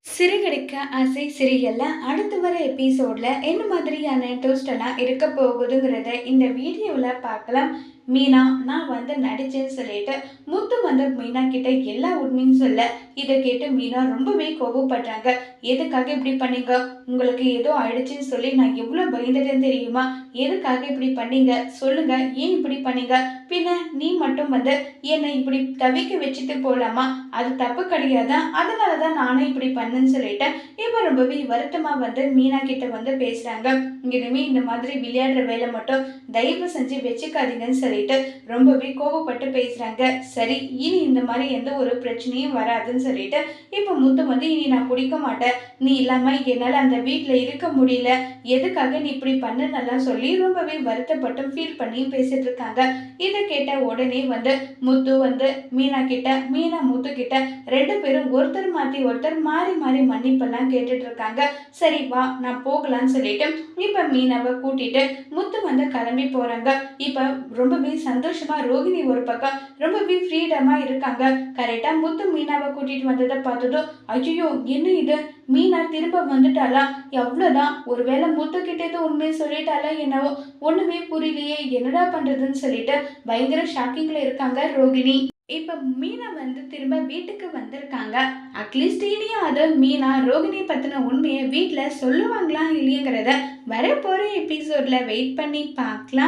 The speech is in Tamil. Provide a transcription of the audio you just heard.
சிறுகடிக்க ஆசை சிரியல்ல அடுத்து வர எபிசோட்ல என்ன மாதிரியான ட்விஸ்ட் எல்லாம் இருக்க போகுதுங்கிறத இந்த வீடியோல பார்க்கலாம். மீனா நான் வந்து நடிச்சேன்னு சொல்லிட்டு முத்து வந்து மீனா கிட்ட எல்லா உண்மையும் சொல்ல இதை கேட்டு மீனா ரொம்பவே கோபப்படுறாங்க. எதுக்காக இப்படி பண்ணீங்க? உங்களுக்கு ஏதோ ஆயிடுச்சுன்னு சொல்லி நான் எவ்வளவு பயந்துட்டேன் தெரியுமா? எதுக்காக இப்படி பண்ணீங்க சொல்லுங்க, ஏன் இப்படி பண்ணீங்க? பின்ன நீ மட்டும் வந்து என்னை இப்படி தவிக்க வச்சுட்டு போலாமா? அது தப்பு கிடையாதா? அதனாலதான் நானும் இப்படி பண்ணேன்னு சொல்லிட்டு இப்ப ரொம்பவே வருத்தமா வந்து மீனா கிட்ட வந்து பேசுறாங்க. இனிமே இந்த மாதிரி விளையாடுற வேலை மட்டும் தயவு செஞ்சு வச்சுக்காதீங்கன்னு சொல்லிட்டு ரொம்பவே கோபப்பட்டு பேசுறாங்க. சரி, இனி இந்த மாதிரி எந்த ஒரு பிரச்சனையும் வராதுன்னு சொல்லிட்டு இப்ப முத்து வந்து இனி நான் குடிக்க மாட்டேன், நீ இல்லாம என்னால அந்த வீட்டுல இருக்க முடியல, எதுக்காக நீ இப்படி பண்ணுன்னெல்லாம் சொல்லி ரொம்பவே வருத்தப்பட்டும் ஃபீல் பண்ணி பேசிட்டு இருக்காங்க. இதை கேட்ட உடனே வந்து முத்து வந்து மீனா கிட்ட, மீனா முத்து கிட்ட ரெண்டு பேரும் ஒருத்தர் மாத்தி ஒருத்தர் மாறி மாறி மன்னிப்பெல்லாம் கேட்டுட்டு இருக்காங்க. சரி வா நான் போகலான்னு சொல்லிட்டு இப்ப மீனாவை கூட்டிட்டு முத்து வந்து கிளம்பி போறாங்க. இப்ப ரொம்பவே சந்தோஷமா ரோகிணி ஒரு பக்கம் ரொம்பவே ஃப்ரீடமா இருக்காங்க. கரெக்டா முத்து மீனாவை கூட்டிட்டு வந்ததை பார்த்ததும் ஐயோ என்ன இது, மீனா திரும்ப வந்துட்டாளா? எவ்வளவுதான், ஒருவேளை முத்து கிட்ட இருந்து உண்மையை சொல்லிட்டாளா என்னவோ, ஒண்ணுமே புரியலையே, என்னடா பண்றதுன்னு சொல்லிட்டு பயங்கர ஷாக்கிங்ல இருக்காங்க ரோகிணி. இப்ப மீனா வந்து திரும்ப வீட்டுக்கு வந்திருக்காங்க. அட்லீஸ்ட் இனியாவது மீனா ரோகிணி பத்தின உண்மையை வீட்டுல சொல்லுவாங்களா இல்லையங்கிறத வரப்போற எபிசோட்ல வெயிட் பண்ணி பார்க்கலாம்.